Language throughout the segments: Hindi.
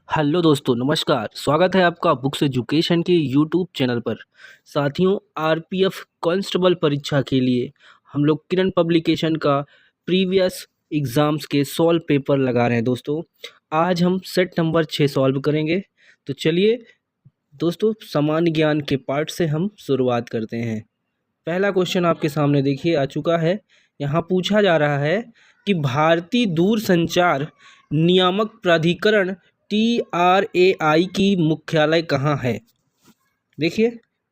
हेलो दोस्तों, नमस्कार। स्वागत है आपका बुक्स एजुकेशन के यूट्यूब चैनल पर। साथियों, आरपीएफ कांस्टेबल परीक्षा के लिए हम लोग किरण पब्लिकेशन का प्रीवियस एग्ज़ाम्स के सॉल्व पेपर लगा रहे हैं दोस्तों। आज हम सेट नंबर 6 सॉल्व करेंगे। तो चलिए दोस्तों, सामान्य ज्ञान के पार्ट से हम शुरुआत करते हैं। पहला क्वेश्चन आपके सामने देखिए आ चुका है। यहाँ पूछा जा रहा है कि भारतीय दूरसंचार नियामक प्राधिकरण TRAI की मुख्यालय कहाँ है। देखिए,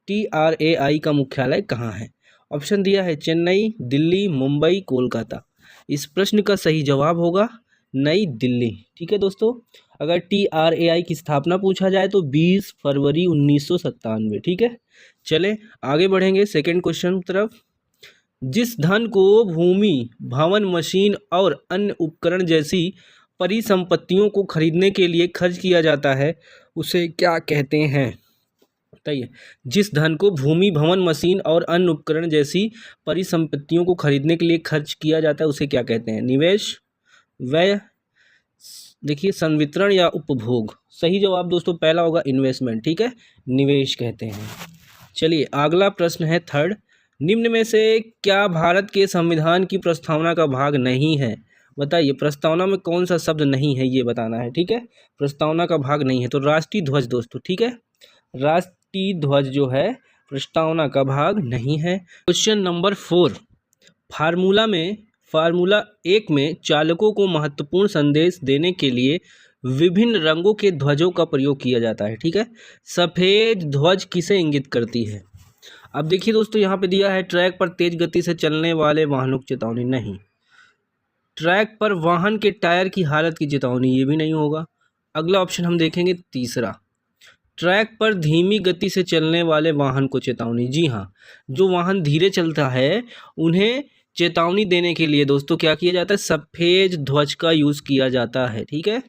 TRAI का मुख्यालय कहाँ है। ऑप्शन दिया है चेन्नई, दिल्ली, मुंबई, कोलकाता। इस प्रश्न का सही जवाब होगा नई दिल्ली। ठीक है दोस्तों, अगर TRAI की स्थापना पूछा जाए तो 20 फरवरी 1997। ठीक है, चले आगे बढ़ेंगे सेकेंड क्वेश्चन की तरफ। जिस धन को भूमि, भवन, मशीन और अन्य उपकरण जैसी परिसंपत्तियों को खरीदने के लिए खर्च किया जाता है उसे क्या कहते हैं। बताइए, जिस धन को भूमि, भवन, मशीन और अन्य उपकरण जैसी परिसंपत्तियों को खरीदने के लिए खर्च किया जाता है उसे क्या कहते हैं। निवेश, व्यय, देखिए संवितरण या उपभोग। सही जवाब दोस्तों पहला होगा इन्वेस्टमेंट। ठीक है, निवेश कहते हैं। चलिए अगला प्रश्न है थर्ड। निम्न में से क्या भारत के संविधान की प्रस्तावना का भाग नहीं है। बताइए, प्रस्तावना में कौन सा शब्द नहीं है ये बताना है। ठीक है, प्रस्तावना का भाग नहीं है तो राष्ट्रीय ध्वज दोस्तों। ठीक है, राष्ट्रीय ध्वज जो है प्रस्तावना का भाग नहीं है। Question number 4। फार्मूला 1 में चालकों को महत्वपूर्ण संदेश देने के लिए विभिन्न रंगों के ध्वजों का प्रयोग किया जाता है। ठीक है, सफ़ेद ध्वज किसे इंगित करती है। अब देखिए दोस्तों, यहाँ पे दिया है ट्रैक पर तेज गति से चलने वाले वाहनों की चेतावनी। नहीं। ट्रैक पर वाहन के टायर की हालत की चेतावनी, ये भी नहीं होगा। अगला ऑप्शन हम देखेंगे तीसरा, ट्रैक पर धीमी गति से चलने वाले वाहन को चेतावनी। जी हाँ, जो वाहन धीरे चलता है उन्हें चेतावनी देने के लिए दोस्तों क्या किया जाता है, सफ़ेद ध्वज का यूज़ किया जाता है। ठीक है,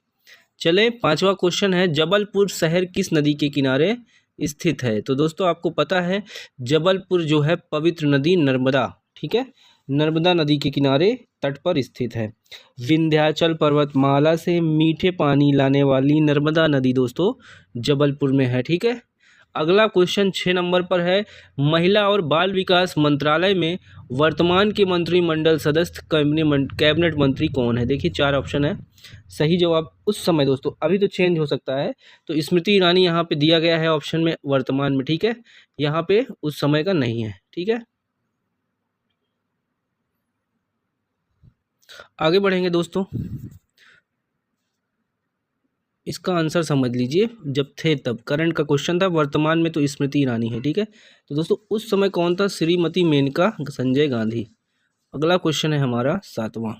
चले पांचवा क्वेश्चन है। जबलपुर शहर किस नदी के किनारे स्थित है। तो दोस्तों आपको पता है जबलपुर जो है पवित्र नदी नर्मदा, ठीक है, नर्मदा नदी के किनारे तट पर स्थित है। विंध्याचल पर्वतमाला से मीठे पानी लाने वाली नर्मदा नदी दोस्तों जबलपुर में है। ठीक है, अगला क्वेश्चन 6 नंबर पर है। महिला और बाल विकास मंत्रालय में वर्तमान के मंत्रिमंडल सदस्य कैबिनेट मंत्री कौन है। देखिए 4 ऑप्शन है। सही जवाब उस समय दोस्तों, अभी तो चेंज हो सकता है, तो स्मृति ईरानी यहाँ पे दिया गया है ऑप्शन में वर्तमान में। ठीक है, यहाँ पे उस समय का नहीं है। ठीक है, आगे बढ़ेंगे दोस्तों। इसका आंसर समझ लीजिए, जब थे तब करंट का क्वेश्चन था, वर्तमान में तो स्मृति ईरानी है। ठीक है, तो दोस्तों उस समय कौन था, श्रीमती मेनका संजय गांधी। अगला क्वेश्चन है हमारा 7वां।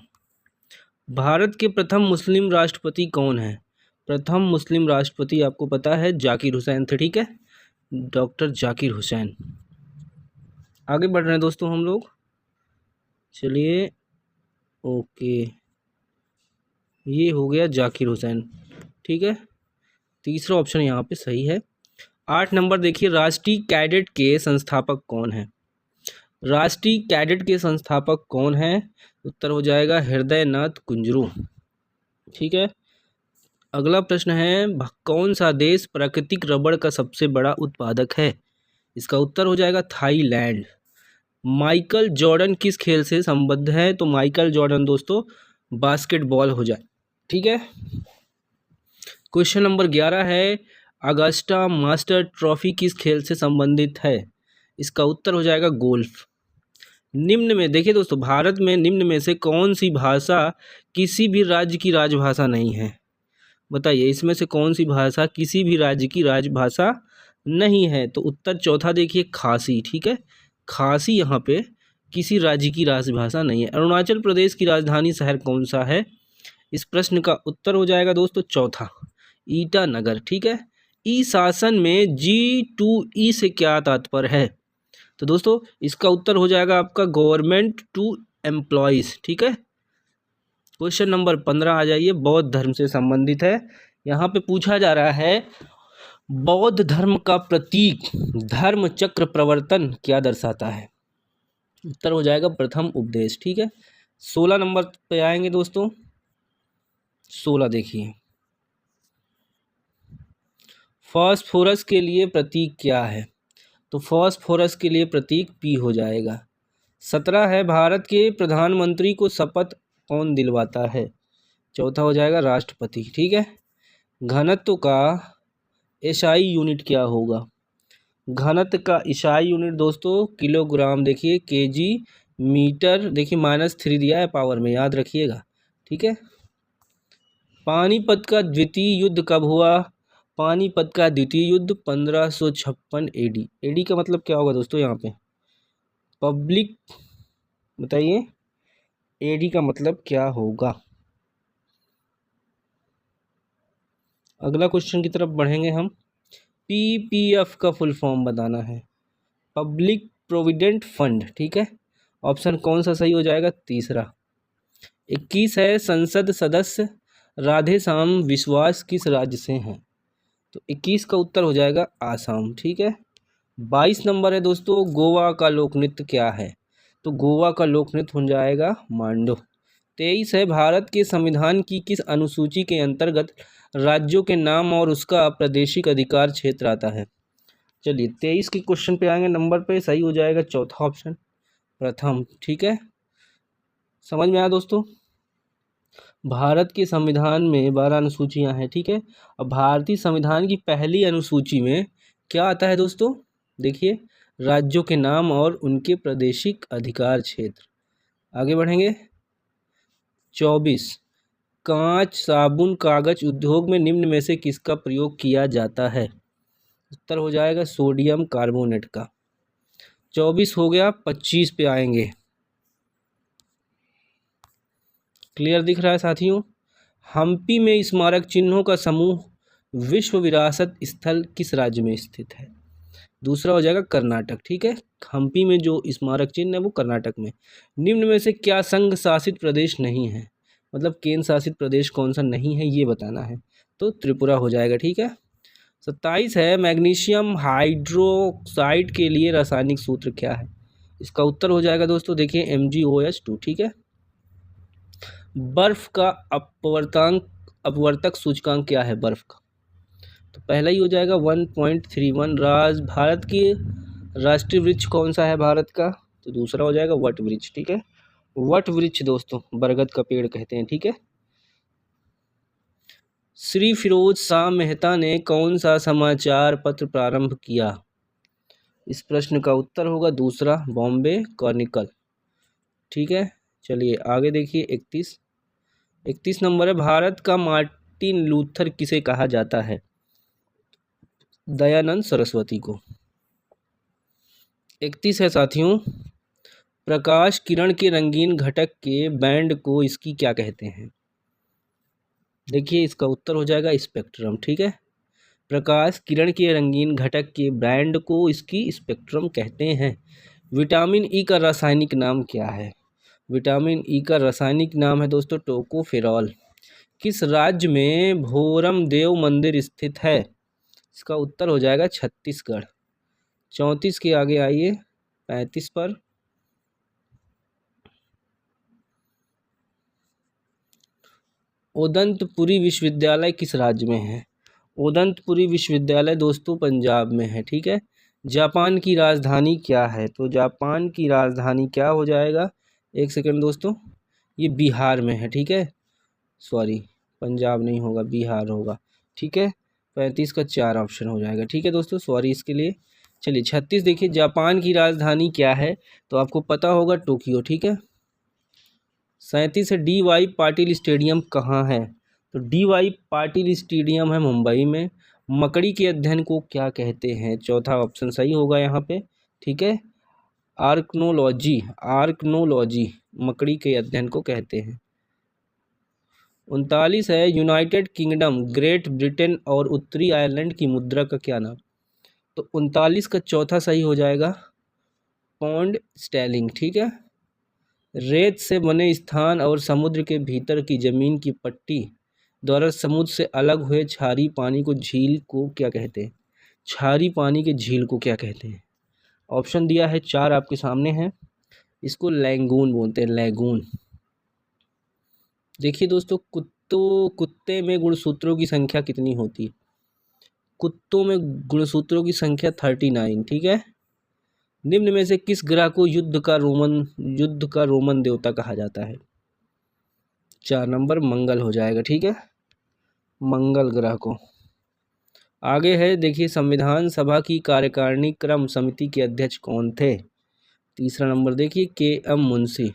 भारत के प्रथम मुस्लिम राष्ट्रपति कौन है। प्रथम मुस्लिम राष्ट्रपति आपको पता है जाकिर हुसैन थे। ठीक है, डॉक्टर जाकिर हुसैन। आगे बढ़ रहे हैं दोस्तों हम लोग। चलिए ओके, ये हो गया जाकिर हुसैन। ठीक है, तीसरा ऑप्शन यहाँ पे सही है। 8 नंबर देखिए, राष्ट्रीय कैडेट के संस्थापक कौन है। राष्ट्रीय कैडेट के संस्थापक कौन है, उत्तर हो जाएगा हृदय नाथ कुंजरू। ठीक है, अगला प्रश्न है, कौन सा देश प्राकृतिक रबड़ का सबसे बड़ा उत्पादक है। इसका उत्तर हो जाएगा थाईलैंड। माइकल जॉर्डन किस खेल से संबद्ध है। तो माइकल जॉर्डन दोस्तों बास्केटबॉल हो जाए। ठीक है, क्वेश्चन नंबर 11 है, अगस्टा मास्टर ट्रॉफी किस खेल से संबंधित है। इसका उत्तर हो जाएगा गोल्फ। निम्न में देखिए दोस्तों, भारत में निम्न में से कौन सी भाषा किसी भी राज्य की राजभाषा नहीं है। बताइए, इसमें से कौन सी भाषा किसी भी राज्य की राजभाषा नहीं है। तो उत्तर चौथा देखिए खासी। ठीक है, खासी यहाँ पे किसी राज्य की राजभाषा नहीं है। अरुणाचल प्रदेश की राजधानी शहर कौन सा है। इस प्रश्न का उत्तर हो जाएगा दोस्तों चौथा, ईटानगर। ठीक है, ई शासन में G2E से क्या तात्पर्य है। तो दोस्तों इसका उत्तर हो जाएगा आपका गवर्नमेंट टू एम्प्लॉयज़। ठीक है, क्वेश्चन नंबर 15 आ जाइए, बौद्ध धर्म से संबंधित है। यहाँ पे पूछा जा रहा है, बौद्ध धर्म का प्रतीक धर्म चक्र प्रवर्तन क्या दर्शाता है। उत्तर हो जाएगा प्रथम उपदेश। ठीक है, 16 नंबर पे आएंगे दोस्तों। 16 देखिए, फास्फोरस के लिए प्रतीक क्या है? तो फास्फोरस के लिए प्रतीक पी हो जाएगा। 17 है, भारत के प्रधानमंत्री को शपथ कौन दिलवाता है? चौथा हो जाएगा राष्ट्रपति। ठीक है। घनत्व का एसआई यूनिट क्या होगा? घनत्व का एसआई यूनिट दोस्तों किलोग्राम, देखिए केजी, मीटर, देखिए -3 दिया है पावर में, याद रखिएगा। ठीक है। पानीपत का द्वितीय युद्ध कब हुआ? पानीपत का द्वितीय युद्ध 1556 एडी। एडी का मतलब क्या होगा दोस्तों यहाँ पे? पब्लिक बताइए, एडी का मतलब क्या होगा? अगला क्वेश्चन की तरफ बढ़ेंगे हम। पीपीएफ का फुल फॉर्म बताना है, पब्लिक प्रोविडेंट फंड। ठीक है। ऑप्शन कौन सा सही हो जाएगा? तीसरा। 21 है, संसद सदस्य राधेश्याम विश्वास किस राज्य से हैं? तो 21 का उत्तर हो जाएगा आसाम। ठीक है। 22 नंबर है दोस्तों, गोवा का लोक नृत्य क्या है? तो गोवा का लोक नृत्य हो जाएगा मांडो। 23 है, भारत के संविधान की किस अनुसूची के अंतर्गत राज्यों के नाम और उसका प्रादेशिक अधिकार क्षेत्र आता है? चलिए 23 के क्वेश्चन पे आएंगे। नंबर पे सही हो जाएगा चौथा ऑप्शन, प्रथम। ठीक है। समझ में आया दोस्तों? भारत के संविधान में 12 अनुसूचियां हैं। ठीक है। अब भारतीय संविधान की पहली अनुसूची में क्या आता है दोस्तों? देखिए, राज्यों के नाम और उनके प्रादेशिक अधिकार क्षेत्र। आगे बढ़ेंगे। 24, कांच, साबुन, कागज उद्योग में निम्न में से किसका प्रयोग किया जाता है? उत्तर हो जाएगा सोडियम कार्बोनेट का। 24 हो गया। 25 पे आएंगे। क्लियर दिख रहा है साथियों? हम्पी में स्मारक चिन्हों का समूह विश्व विरासत स्थल किस राज्य में स्थित है? दूसरा हो जाएगा कर्नाटक। ठीक है। हम्पी में जो स्मारक चिन्ह है वो कर्नाटक में। निम्न में से क्या संघ शासित प्रदेश नहीं है? मतलब केंद्र शासित प्रदेश कौन सा नहीं है ये बताना है। तो त्रिपुरा हो जाएगा। ठीक है। 27 है, मैग्नीशियम हाइड्रोक्साइड के लिए रासायनिक सूत्र क्या है? इसका उत्तर हो जाएगा दोस्तों, देखिए MgOH2। ठीक है। बर्फ का अपवर्तक सूचकांक क्या है बर्फ का? तो पहला ही हो जाएगा 1.31। भारत की राष्ट्रीय वृक्ष कौन सा है भारत का? तो दूसरा हो जाएगा वट वृक्ष। ठीक है। वट वृक्ष दोस्तों बरगद का पेड़ कहते हैं। ठीक है। श्री फिरोज शाह मेहता ने कौन सा समाचार पत्र प्रारंभ किया? इस प्रश्न का उत्तर होगा दूसरा, बॉम्बे क्रॉनिकल। ठीक है। चलिए आगे देखिए। 31 नंबर है, भारत का मार्टिन लूथर किसे कहा जाता है? दयानंद सरस्वती को। 31 है साथियों, प्रकाश किरण के रंगीन घटक के बैंड को इसकी क्या कहते हैं? देखिए इसका उत्तर हो जाएगा स्पेक्ट्रम। ठीक है। प्रकाश किरण के रंगीन घटक के बैंड को इसकी स्पेक्ट्रम कहते हैं। विटामिन ई का रासायनिक नाम क्या है? विटामिन ई का रासायनिक नाम है दोस्तों टोकोफेरॉल। किस राज्य में भोरम देव मंदिर स्थित है? इसका उत्तर हो जाएगा छत्तीसगढ़। 34 के आगे आइए, 35 पर। उदंतपुरी विश्वविद्यालय किस राज्य में है? उदंतपुरी विश्वविद्यालय दोस्तों पंजाब में है। ठीक है। जापान की राजधानी क्या है? तो जापान की राजधानी क्या हो जाएगा? एक सेकंड दोस्तों, ये बिहार में है। ठीक है। सॉरी, पंजाब नहीं होगा, बिहार होगा। ठीक है। 35 का 4 ऑप्शन हो जाएगा। ठीक है दोस्तों, सॉरी इसके लिए। चलिए 36 देखिए, जापान की राजधानी क्या है? तो आपको पता होगा टोक्यो। ठीक है। 37 है, DY पाटिल स्टेडियम कहाँ है? तो DY पाटिल स्टेडियम है मुंबई में। मकड़ी के अध्ययन को क्या कहते हैं? चौथा ऑप्शन सही होगा यहाँ पे। ठीक है। आर्कनोलॉजी मकड़ी के अध्ययन को कहते हैं। 39 है, यूनाइटेड किंगडम, ग्रेट ब्रिटेन और उत्तरी आयरलैंड की मुद्रा का क्या नाम? तो 39 का चौथा सही हो जाएगा पौंड स्टैर्लिंग। ठीक है। रेत से बने स्थान और समुद्र के भीतर की जमीन की पट्टी द्वारा समुद्र से अलग हुए क्षारीय पानी को झील को क्या कहते हैं? क्षारीय पानी के झील को क्या कहते हैं? ऑप्शन दिया है 4 आपके सामने है। इसको लैगून बोलते हैं, लैगून। देखिए दोस्तों, कुत्ते में गुणसूत्रों की संख्या कितनी होती है? कुत्तों में गुणसूत्रों की संख्या 39, ठीक है। निम्न में से किस ग्रह को युद्ध का रोमन देवता कहा जाता है? 4 नंबर मंगल हो जाएगा, ठीक है, मंगल ग्रह को। आगे है देखिए, संविधान सभा की कार्यकारिणी क्रम समिति के अध्यक्ष कौन थे? तीसरा नंबर देखिए के.एम. मुंशी।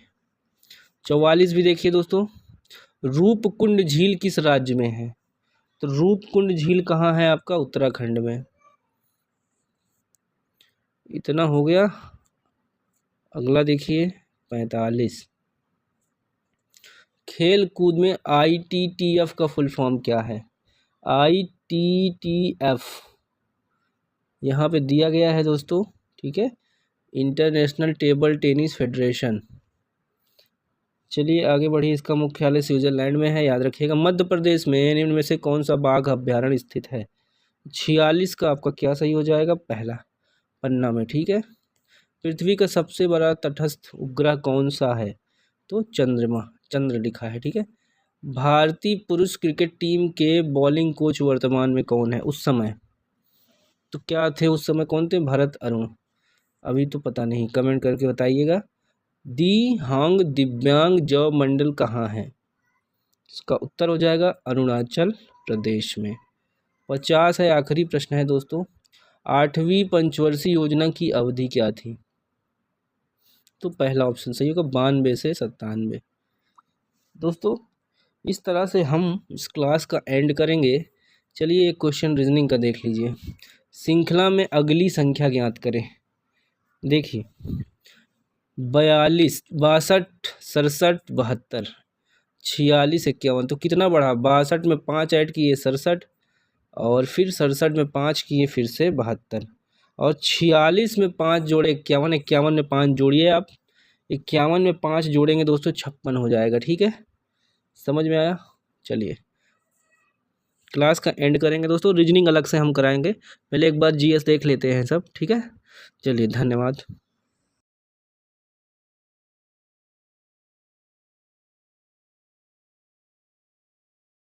44 भी देखिए दोस्तों, रूपकुंड झील किस राज्य में है? तो रूपकुंड झील कहाँ है आपका? उत्तराखंड में। इतना हो गया। अगला देखिए 45, खेल कूद में ITTF का फुल फॉर्म क्या है? ITTF यहाँ पे दिया गया है दोस्तों, ठीक है, इंटरनेशनल टेबल टेनिस फेडरेशन। चलिए आगे बढ़िए। इसका मुख्यालय स्विट्जरलैंड में है, याद रखिएगा। मध्य प्रदेश में निम्न में से कौन सा बाघ अभ्यारण्य स्थित है? 46 का आपका क्या सही हो जाएगा? पहला, पन्ना में, ठीक है। पृथ्वी का सबसे बड़ा तटस्थ उपग्रह कौन सा है? तो चंद्रमा, चंद्र लिखा है, ठीक है। भारतीय पुरुष क्रिकेट टीम के बॉलिंग कोच वर्तमान में कौन है? उस समय तो क्या थे? उस समय कौन थे? भरत अरुण। अभी तो पता नहीं, कमेंट करके बताइएगा। दी हांग दिव्यांग जव मंडल कहाँ है? इसका उत्तर हो जाएगा अरुणाचल प्रदेश में। 50 है, आखिरी प्रश्न है दोस्तों। 8वीं पंचवर्षीय योजना की अवधि क्या थी? तो पहला ऑप्शन सही होगा, 92 से 97। दोस्तों इस तरह से हम इस क्लास का एंड करेंगे। चलिए एक क्वेश्चन रीजनिंग का देख लीजिए। श्रृंखला में अगली संख्या ज्ञात करें। देखिए 42, 62, 67, 72, 46, 51, तो कितना बढ़ा? 62 में 5 ऐड किए 67, और फिर 67 में 5 किए फिर से 72, और 46 में 5 जोड़े 51, 51 में 5 जोड़िए आप, 51 में 5 जोड़ेंगे दोस्तों 56 हो जाएगा, ठीक है। समझ में आया? चलिए क्लास का एंड करेंगे दोस्तों, रीजनिंग अलग से हम कराएंगे। पहले एक बार GS देख लेते हैं सब, ठीक है। चलिए धन्यवाद।